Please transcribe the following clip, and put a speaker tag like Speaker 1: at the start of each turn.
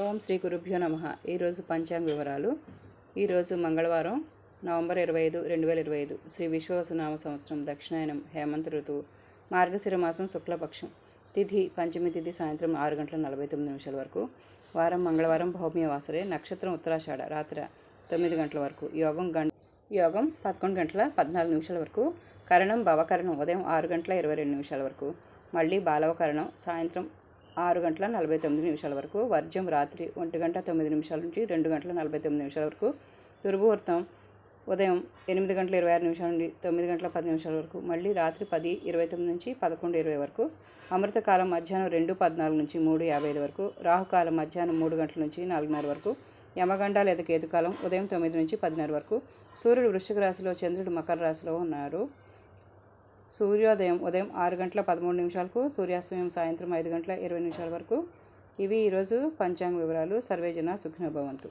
Speaker 1: ఓం శ్రీ గురుభ్యో నమః. ఈరోజు పంచాంగ వివరాలు. ఈరోజు మంగళవారం నవంబర్ 25, 2025 శ్రీ విశ్వావసునామ సంవత్సరం దక్షిణాయనం హేమంత ఋతువు మార్గశిర మాసం శుక్లపక్షం తిథి పంచమి తిథి సాయంత్రం 6:49 వరకు. వారం మంగళవారం భౌమ్యవాసరే. నక్షత్రం ఉత్తరాషాఢ రాత్రి 9 గంటల వరకు. యోగం 11:14 వరకు. కరణం భవకరణం ఉదయం 6:22 వరకు. మళ్ళీ బాలవకరణం సాయంత్రం 6:49 వరకు. వర్జం రాత్రి 1:09 నుంచి 2:49 వరకు. దుర్ముహూర్తం ఉదయం 8:26 నుండి 9:10 వరకు. మళ్ళీ రాత్రి 10:29 నుంచి 11:20 వరకు. అమృతకాలం మధ్యాహ్నం 2:14 నుంచి 3:55 వరకు. రాహుకాలం మధ్యాహ్నం 3 గంటల నుంచి 4:30 వరకు. యమగండ లేదా కేతుకాలం ఉదయం 9 నుంచి 10:30 వరకు. సూర్యుడు వృశ్చిక రాశిలో, చంద్రుడు మకర రాశిలో ఉన్నారు. సూర్యోదయం ఉదయం 6:13 సూర్యాస్తమయం సాయంత్రం 5:20 వరకు. ఇవి ఈరోజు పంచాంగ వివరాలు. సర్వేజన సుఖినో భవంతు.